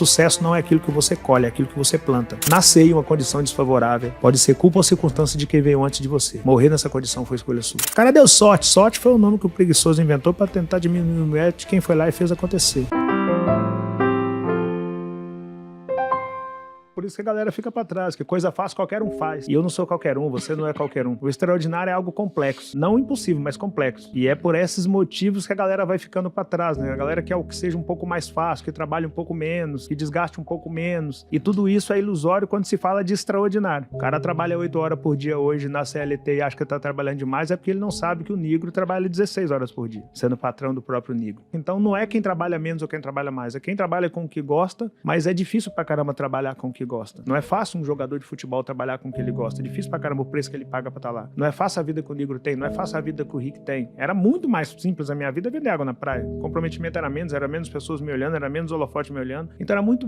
sucesso não é aquilo que você colhe, é aquilo que você planta. Nascer em uma condição desfavorável pode ser culpa ou circunstância de quem veio antes de você. Morrer nessa condição foi escolha sua. O cara deu sorte. Sorte foi o nome que o preguiçoso inventou para tentar diminuir o mérito de quem foi lá e fez acontecer. Por isso que a galera fica pra trás, que coisa fácil qualquer um faz. E eu não sou qualquer um, você não é qualquer um. O extraordinário é algo complexo. Não impossível, mas complexo. E é por esses motivos que a galera vai ficando pra trás, né? A galera quer o que seja um pouco mais fácil, que trabalhe um pouco menos, que desgaste um pouco menos. E tudo isso é ilusório quando se fala de extraordinário. O cara trabalha 8 horas por dia hoje na CLT e acha que tá trabalhando demais, é porque ele não sabe que o negro trabalha 16 horas por dia, sendo patrão do próprio negro. Então não é quem trabalha menos ou quem trabalha mais, é quem trabalha com o que gosta, mas é difícil pra caramba trabalhar com o que gosta. Não é fácil um jogador de futebol trabalhar com o que ele gosta. É difícil pra caramba o preço que ele paga pra estar lá. Não é fácil a vida que o negro tem, não é fácil a vida que o Rick tem. Era muito mais simples a minha vida vender água na praia. O comprometimento era menos pessoas me olhando, era menos holofote me olhando. Então era muito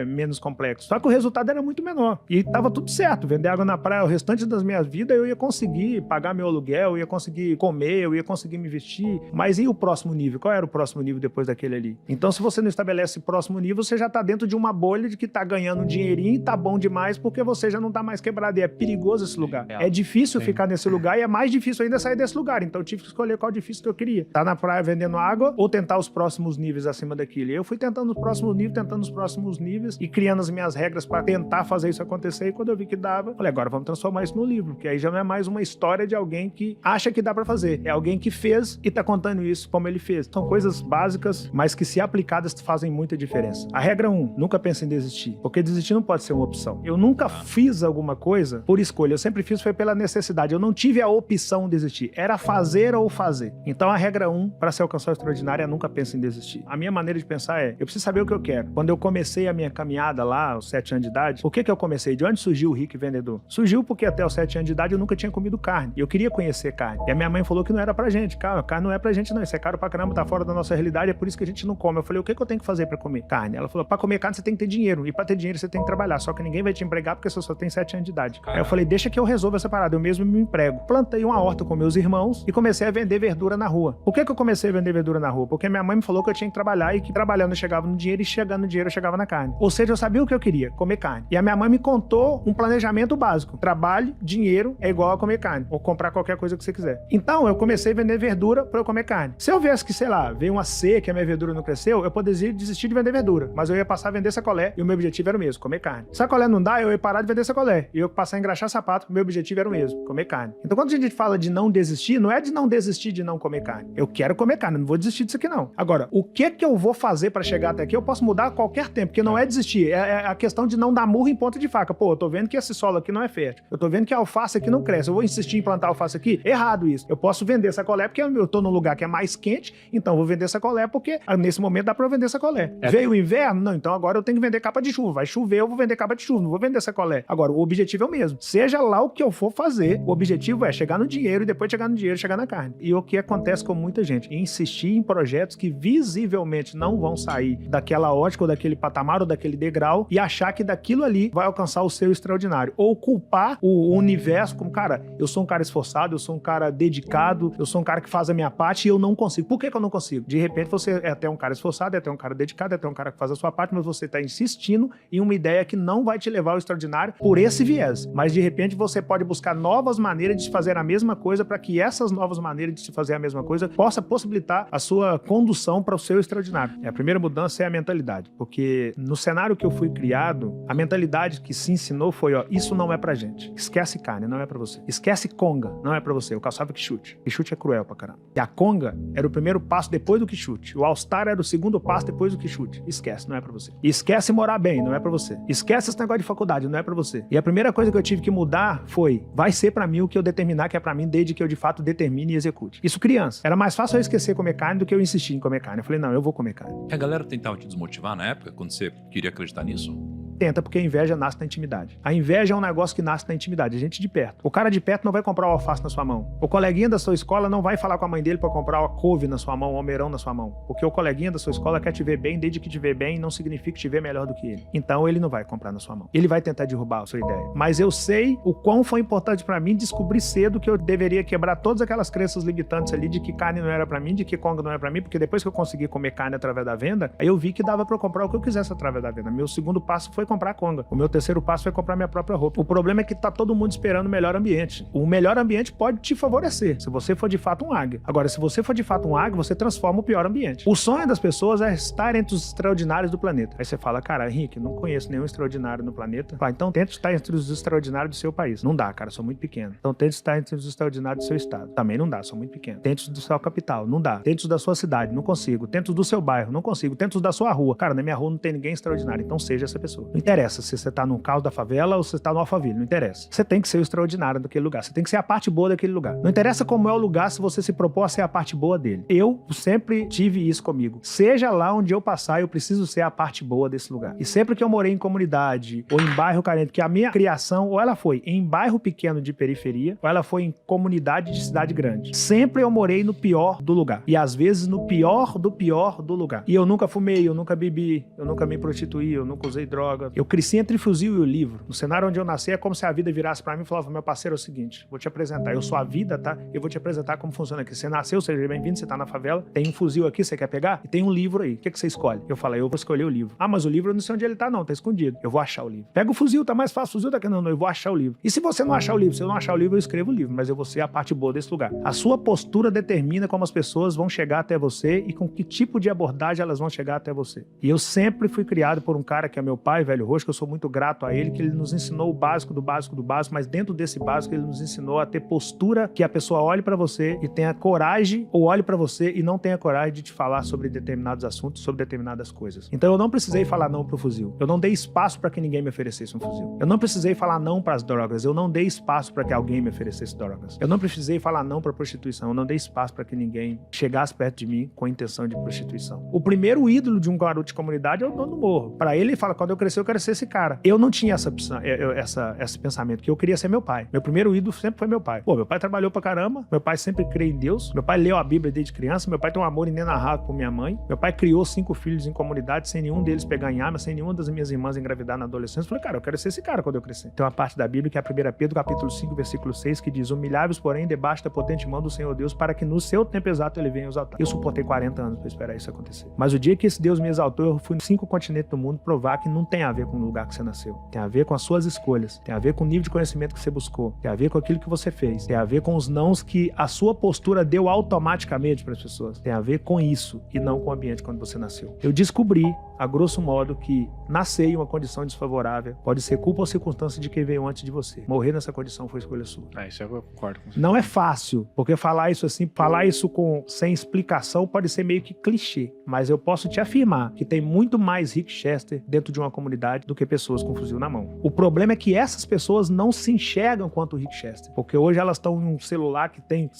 menos complexo. Só que o resultado era muito menor. E tava tudo certo. Vender água na praia o restante das minhas vidas, eu ia conseguir pagar meu aluguel, eu ia conseguir comer, eu ia conseguir me vestir. Mas e o próximo nível? Qual era o próximo nível depois daquele ali? Então se você não estabelece próximo nível, você já tá dentro de uma bolha de que tá ganhando um dinheirinho e tá bom demais porque você já não tá mais quebrado. E é perigoso esse lugar. É difícil ficar nesse lugar e é mais difícil ainda sair desse lugar. Então eu tive que escolher qual difícil que eu queria. Tá na praia vendendo água ou tentar os próximos níveis acima daquilo. E eu fui tentando os próximos níveis e criando as minhas regras pra tentar fazer isso acontecer. E quando eu vi que dava, falei, agora vamos transformar isso no livro, que aí já não é mais uma história de alguém que acha que dá pra fazer. É alguém que fez e tá contando isso como ele fez. São coisas básicas, mas que se aplicadas fazem muita diferença. A regra 1, nunca pense em desistir, porque desistir não pode ser uma opção. Eu nunca fiz alguma coisa por escolha, eu sempre fiz foi pela necessidade. Eu não tive a opção de desistir, era fazer ou fazer. Então a regra 1 para se alcançar o extraordinário é nunca pense em desistir. A minha maneira de pensar é, eu preciso saber o que eu quero. Quando eu comecei a minha caminhada lá, aos 7 anos de idade, por que eu comecei? De onde surgiu o Rick Vendedor? Surgiu porque até os 7 anos de idade eu nunca tinha comido carne. E eu queria conhecer carne. E a minha mãe falou que não era pra gente. Cara, carne não é pra gente não, isso é caro pra caramba, tá fora da nossa realidade, é por isso que a gente não come. Eu falei, o que eu tenho que fazer pra comer carne? Ela falou, pra comer carne você tem que ter dinheiro. E pra ter dinheiro você tem que trabalhar, só que ninguém vai te empregar porque você só tem 7 anos de idade. Aí eu falei, deixa que eu resolvo essa parada, eu mesmo me emprego. Plantei uma horta com meus irmãos e comecei a vender verdura na rua. Por que eu comecei a vender verdura na rua? Porque minha mãe me falou que eu tinha que trabalhar e que trabalhando eu chegava no dinheiro e chegando no dinheiro eu chegava na carne. Ou seja, eu sabia o que eu queria, comer carne. E a minha mãe me contou um planejamento básico. Trabalho, dinheiro é igual a comer carne. Ou comprar qualquer coisa que você quiser. Então eu comecei a vender verdura pra eu comer carne. Se eu viesse que, sei lá, veio uma seca e a minha verdura não cresceu, eu poderia desistir de vender verdura. Mas eu ia passar a vender sacolé e o meu objetivo era o mesmo, comer carne. Sacolé não dá, eu ia parar de vender sacolé. E eu passar a engraxar sapato, meu objetivo era o mesmo, comer carne. Então quando a gente fala de não desistir, não é de não desistir de não comer carne. Eu quero comer carne, não vou desistir disso aqui não. Agora, o que eu vou fazer pra chegar até aqui, eu posso mudar a qualquer tempo, porque não é desistir, é a questão de não dar murro em ponta de faca. Pô, eu tô vendo que esse solo aqui não é fértil. Eu tô vendo que a alface aqui não cresce. Eu vou insistir em plantar alface aqui? Errado isso. Eu posso vender sacolé porque eu tô num lugar que é mais quente, então eu vou vender sacolé porque nesse momento dá pra eu vender sacolé. Veio o inverno? Não, então agora eu tenho que vender capa de chuva. Vai chover, eu vou vender capa de chuva, não vou vender sacolé. Agora, o objetivo é o mesmo. Seja lá o que eu for fazer, o objetivo é chegar no dinheiro e depois chegar no dinheiro, chegar na carne. E o que acontece com muita gente? Insistir em projetos que visivelmente não vão sair daquela ótica ou daquele patamar ou daquele degrau e achar que daquilo ali vai alcançar o seu extraordinário. Ou culpar o universo como, cara, eu sou um cara esforçado, eu sou um cara dedicado, eu sou um cara que faz a minha parte e eu não consigo. Por que eu não consigo? De repente você é até um cara esforçado, é até um cara dedicado, é até um cara que faz a sua parte, mas você tá insistindo em uma ideia que não vai te levar ao extraordinário por esse viés. Mas de repente você pode buscar novas maneiras de se fazer a mesma coisa para que essas novas maneiras de se fazer a mesma coisa possa possibilitar a sua condução para o seu extraordinário. A primeira mudança é a mentalidade, porque no cenário que eu fui criado, a mentalidade que se ensinou foi, ó, isso não é pra gente. Esquece carne, não é pra você. Esquece conga, não é pra você. Eu caçava quichute. Quichute é cruel pra caramba. E a conga era o primeiro passo depois do quichute. O all-star era o segundo passo depois do quichute. Esquece, não é pra você. Esquece morar bem, não é pra você. Esquece esse negócio de faculdade, não é pra você. E a primeira coisa que eu tive que mudar foi, vai ser pra mim o que eu determinar que é pra mim, desde que eu de fato determine e execute. Isso criança. Era mais fácil eu esquecer comer carne do que eu insistir em comer carne. Eu falei, não, eu vou comer carne. A galera tentava te desmotivar na época, quando você queria acreditar nisso? Tenta, porque a inveja nasce na intimidade. A inveja é um negócio que nasce na intimidade, a gente de perto. O cara de perto não vai comprar o alface na sua mão. O coleguinha da sua escola não vai falar com a mãe dele para comprar uma couve na sua mão, um almeirão na sua mão. Porque o coleguinha da sua escola quer te ver bem, desde que te ver bem, não significa te ver melhor do que ele. Então ele não vai comprar na sua mão. Ele vai tentar derrubar a sua ideia. Mas eu sei o quão foi importante para mim descobrir cedo que eu deveria quebrar todas aquelas crenças limitantes ali de que carne não era para mim, de que conga não era para mim, porque depois que eu consegui comer carne através da venda, aí eu vi que dava para eu comprar o que eu quisesse através da venda. Meu segundo passo foi comprar conga. O meu terceiro passo foi comprar minha própria roupa. O problema é que tá todo mundo esperando o melhor ambiente. O melhor ambiente pode te favorecer, se você for de fato um águia. Agora, se você for de fato um águia, você transforma o pior ambiente. O sonho das pessoas é estar entre os extraordinários do planeta. Aí você fala, cara, Henrique, não conheço nenhum extraordinário no planeta. Fala, então tenta estar entre os extraordinários do seu país. Não dá, cara, sou muito pequeno. Então tente estar entre os extraordinários do seu estado. Também não dá, sou muito pequeno. Tente os do sua capital, não dá. Tente os da sua cidade, não consigo. Tente os do seu bairro, não consigo. Tente os da sua rua. Cara, na minha rua não tem ninguém extraordinário, então seja essa pessoa. Não interessa se você tá no caos da favela ou se você tá no Alphaville, não interessa. Você tem que ser o extraordinário daquele lugar. Você tem que ser a parte boa daquele lugar. Não interessa como é o lugar se você se propor a ser a parte boa dele. Eu sempre tive isso comigo. Seja lá onde eu passar, eu preciso ser a parte boa desse lugar. E sempre que eu morei em comunidade ou em bairro carente, que a minha criação, ou ela foi em bairro pequeno de periferia, ou ela foi em comunidade de cidade grande. Sempre eu morei no pior do lugar. E às vezes no pior do lugar. E eu nunca fumei, eu nunca bebi, eu nunca me prostituí, eu nunca usei droga. Eu cresci entre o fuzil e o livro. No cenário onde eu nasci é como se a vida virasse pra mim e falava, meu parceiro, é o seguinte, vou te apresentar, eu sou a vida, tá? Eu vou te apresentar como funciona aqui. Você nasceu, seja bem-vindo, você tá na favela, tem um fuzil aqui, você quer pegar? E tem um livro aí. O que você escolhe? Eu falei, eu vou escolher o livro. Ah, mas o livro eu não sei onde ele tá não, tá escondido. Eu vou achar o livro. Pega o fuzil, tá mais fácil, o fuzil tá aqui. Não, eu vou achar o livro. E se você não achar o livro? Se eu não achar o livro, eu escrevo o livro, mas eu vou ser a parte boa desse lugar. A sua postura determina como as pessoas vão chegar até você e com que tipo de abordagem elas vão chegar até você. E eu sempre fui criado por um cara que é meu pai, Velho Roxo, que eu sou muito grato a ele, que ele nos ensinou o básico do básico do básico, mas dentro desse básico ele nos ensinou a ter postura que a pessoa olhe pra você e tenha coragem, ou olhe pra você e não tenha coragem de te falar sobre determinados assuntos, sobre determinadas coisas. Então eu não precisei falar não pro fuzil. Eu não dei espaço pra que ninguém me oferecesse um fuzil. Eu não precisei falar não pras drogas. Eu não dei espaço pra que alguém me oferecesse drogas. Eu não precisei falar não pra prostituição. Eu não dei espaço pra que ninguém chegasse perto de mim com a intenção de prostituição. O primeiro ídolo de um garoto de comunidade é o dono do morro. Pra ele fala, quando eu crescer, eu quero ser esse cara. Eu não tinha esse pensamento, que eu queria ser meu pai. Meu primeiro ídolo sempre foi meu pai. Pô, meu pai trabalhou pra caramba, meu pai sempre crê em Deus, meu pai leu a Bíblia desde criança, meu pai tem um amor inenarrável por minha mãe, meu pai criou 5 filhos em comunidade sem nenhum deles pegar em arma, sem nenhuma das minhas irmãs engravidar na adolescência. Eu falei, cara, eu quero ser esse cara quando eu crescer. Tem uma parte da Bíblia que é a 1 Pedro, capítulo 5, versículo 6, que diz, humilhai-vos, porém, debaixo da potente mão do Senhor Deus, para que no seu tempo exato ele venha exaltar. Eu suportei 40 anos pra esperar isso acontecer. Mas o dia que esse Deus me exaltou, eu fui em 5 continentes do mundo provar que não tem a ver com o lugar que você nasceu. Tem a ver com as suas escolhas, tem a ver com o nível de conhecimento que você buscou, tem a ver com aquilo que você fez, tem a ver com os nãos que a sua postura deu automaticamente para as pessoas. Tem a ver com isso e não com o ambiente quando você nasceu. Eu descobri, a grosso modo, que nascer em uma condição desfavorável pode ser culpa ou circunstância de quem veio antes de você. Morrer nessa condição foi escolha sua. Isso eu concordo com você. Não é fácil, porque falar isso assim, falar isso sem explicação pode ser meio que clichê, mas eu posso te afirmar que tem muito mais Rick Chester dentro de uma comunidade do que pessoas com fuzil na mão. O problema é que essas pessoas não se enxergam quanto o Rick Chester, porque hoje elas estão em um celular que tem,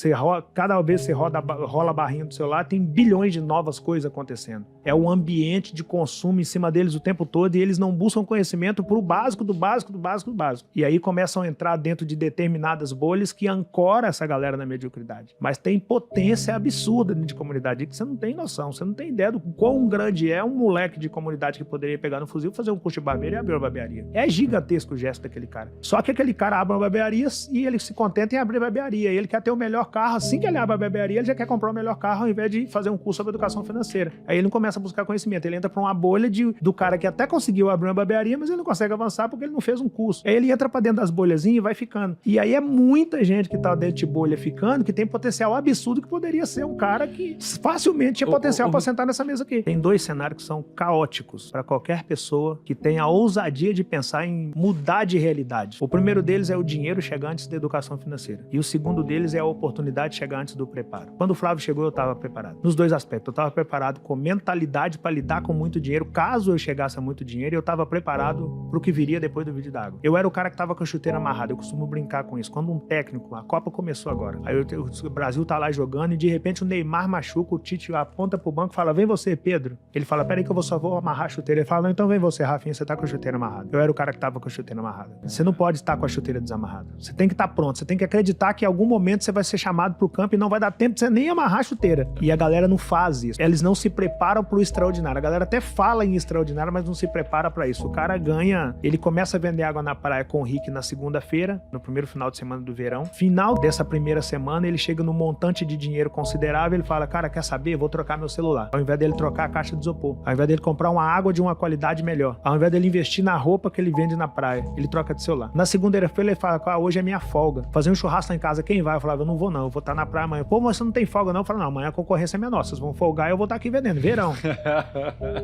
cada vez que você rola a barrinha do celular, tem bilhões de novas coisas acontecendo. É um ambiente de consumo em cima deles o tempo todo e eles não buscam conhecimento pro básico do básico do básico do básico. E aí começam a entrar dentro de determinadas bolhas que ancoram essa galera na mediocridade. Mas tem potência absurda dentro de comunidade que você não tem noção, você não tem ideia do quão grande é um moleque de comunidade que poderia pegar no fuzil, fazer um curso de barbeiro e abrir uma barbearia. É gigantesco o gesto daquele cara. Só que aquele cara abre uma barbearia e ele se contenta em abrir a barbearia. Ele quer ter o melhor carro. Assim que ele abre a barbearia, ele já quer comprar o melhor carro ao invés de fazer um curso sobre educação financeira. Aí ele não começa a buscar conhecimento. Ele entra pra uma bolha do cara que até conseguiu abrir uma barbearia, mas ele não consegue avançar porque ele não fez um curso. Aí ele entra pra dentro das bolhazinhas e vai ficando. E aí é muita gente que tá dentro de bolha ficando, que tem potencial absurdo, que poderia ser um cara que facilmente tinha potencial pra sentar nessa mesa aqui. Tem 2 cenários que são caóticos pra qualquer pessoa que tenha a ousadia de pensar em mudar de realidade. O primeiro deles é o dinheiro chegar antes da educação financeira. E o segundo deles é a oportunidade de chegar antes do preparo. Quando o Flávio chegou, eu estava preparado. Nos 2 aspectos. Eu estava preparado com mentalidade para lidar com muito dinheiro, caso eu chegasse a muito dinheiro, eu estava preparado para o que viria depois do vídeo d'água. Eu era o cara que estava com a chuteira amarrada, eu costumo brincar com isso. Quando um técnico, a Copa começou agora, aí o Brasil tá lá jogando e de repente o Neymar machuca, o Tite aponta pro banco e fala, vem você, Pedro. Ele fala, peraí que eu só vou amarrar a chuteira. Ele fala, não, então vem você, Rafinha, você tá com a chuteira amarrada. Eu era o cara que tava com a chuteira amarrada. Você não pode estar com a chuteira desamarrada. Você tem que estar pronto, você tem que acreditar que em algum momento você vai ser chamado pro campo e não vai dar tempo de você nem amarrar a chuteira. E a galera não faz isso. Eles não se preparam pro extraordinário. A galera até fala em extraordinário, mas não se prepara pra isso. O cara ganha, ele começa a vender água na praia com o Rick na segunda-feira, no primeiro final de semana do verão. Final dessa primeira semana, ele chega num montante de dinheiro considerável, ele fala, cara, quer saber? Vou trocar meu celular. Ao invés dele trocar a caixa de isopor, ao invés dele comprar uma água de uma qualidade melhor, ao invés dele investir na roupa que ele vende na praia, ele troca de celular. Na segunda-feira ele fala, hoje é minha folga. Fazer um churrasco lá em casa, quem vai? Eu falava, eu não vou não, eu vou estar na praia amanhã. Pô, mas você não tem folga não? Eu falo, não, amanhã a concorrência é menor, vocês vão folgar e eu vou estar aqui vendendo, verão.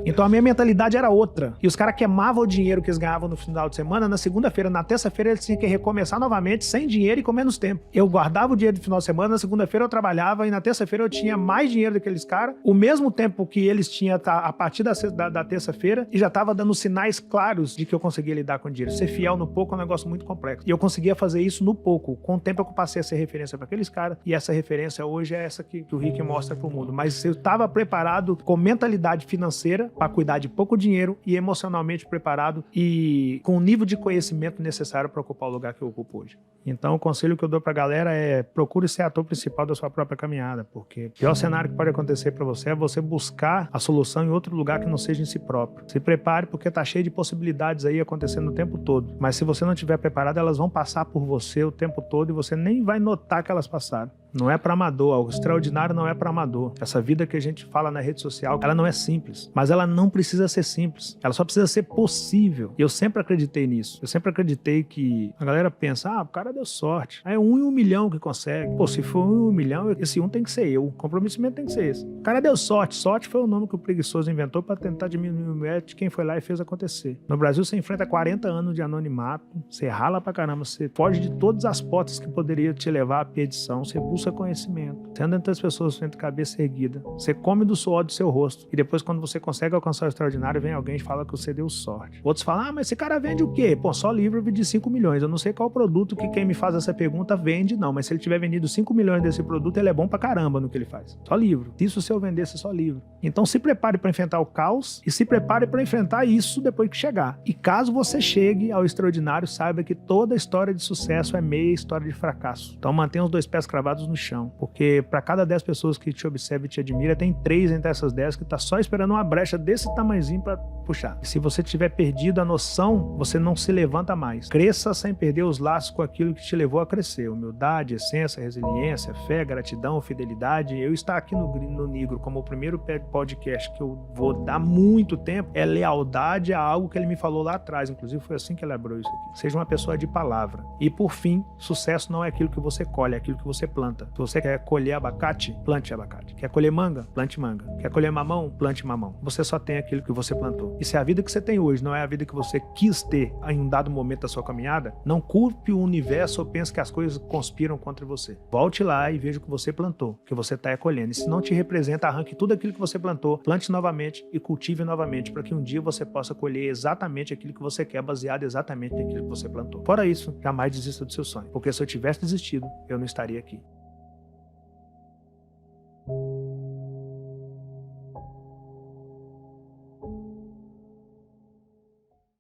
Então a minha mentalidade era outra. E os caras queimavam o dinheiro que eles ganhavam no final de semana, na segunda-feira, na terça-feira eles tinham que recomeçar novamente, sem dinheiro e com menos tempo. Eu guardava o dinheiro do final de semana, na segunda-feira eu trabalhava e na terça-feira eu tinha mais dinheiro daqueles caras, o mesmo tempo que eles tinham a partir da terça-feira, e já estava dando sinais claros de que eu conseguia lidar com o dinheiro. Ser fiel no pouco é um negócio muito complexo. E eu conseguia fazer isso no pouco. Com o tempo eu passei a ser referência para aqueles caras, e essa referência hoje é essa que o Rick mostra pro mundo. Mas eu estava preparado com mentalidade financeira para cuidar de pouco dinheiro e emocionalmente preparado e com o nível de conhecimento necessário para ocupar o lugar que eu ocupo hoje. Então o conselho que eu dou pra galera é procure ser ator principal da sua própria caminhada, porque o pior cenário que pode acontecer para você é você buscar a solução em outro lugar que não seja em si próprio. Se prepare, porque tá cheio de possibilidades aí acontecendo o tempo todo, mas se você não estiver preparado, elas vão passar por você o tempo todo e você nem vai notar que elas passaram. Não é para amador, o extraordinário não é para amador. Essa vida que a gente fala na rede social, ela não é simples, mas ela não precisa ser simples, ela só precisa ser possível. E eu sempre acreditei nisso, eu sempre acreditei que a galera pensa, o cara deu sorte, é 1 em 1 milhão que consegue. Pô, se for 1 em 1 milhão, esse 1 tem que ser eu, o comprometimento tem que ser esse. O cara deu sorte, sorte foi o nome que o preguiçoso inventou para tentar diminuir o mérito de quem foi lá e fez acontecer. No Brasil você enfrenta 40 anos de anonimato, você rala pra caramba, você foge de todas as portas que poderiam te levar à perdição, você busca conhecimento, você anda entre as pessoas de cabeça erguida, você come do suor do seu rosto, e depois quando você consegue alcançar o extraordinário, vem alguém e fala que você deu sorte. Outros falam, mas esse cara vende o quê? Pô, só livro de 5 milhões, eu não sei qual produto que quem me faz essa pergunta vende, não, mas se ele tiver vendido 5 milhões desse produto, ele é bom pra caramba no que ele faz. Só livro. Isso se eu vendesse só livro. Então se prepare para enfrentar o caos e se prepare para enfrentar isso depois que chegar. E caso você chegue ao extraordinário, saiba que toda história de sucesso é meia história de fracasso. Então mantenha os 2 pés cravados no chão, porque para cada 10 pessoas que te observam e te admiram, tem 3 entre essas 10 que tá só esperando uma brecha desse tamanhozinho para puxar. E se você tiver perdido a noção, você não se levanta mais. Cresça sem perder os laços com aquilo que te levou a crescer. Humildade, essência, resiliência, fé, gratidão, fidelidade. Eu estar aqui no Nigro como o primeiro podcast que eu vou dar muito tempo é lealdade a algo que ele me falou lá atrás. Inclusive foi assim que ele elaborou isso aqui. Seja uma pessoa de palavra. E por fim, sucesso não é aquilo que você colhe, é aquilo que você planta. Se você quer colher abacate, plante abacate. Quer colher manga? Plante manga. Quer colher mamão? Plante mamão. Você só tem aquilo que você plantou. E se a vida que você tem hoje não é a vida que você quis ter em um dado momento da sua caminhada, não culpe o universo ou pense que as coisas conspiram contra você. Volte lá e veja o que você plantou, o que você está colhendo. E se não te representa, arranque tudo aquilo que você plantou, plante novamente e cultive novamente, para que um dia você possa colher exatamente aquilo que você quer, baseado exatamente naquilo que você plantou. Fora isso, jamais desista do seu sonho, porque se eu tivesse desistido, eu não estaria aqui.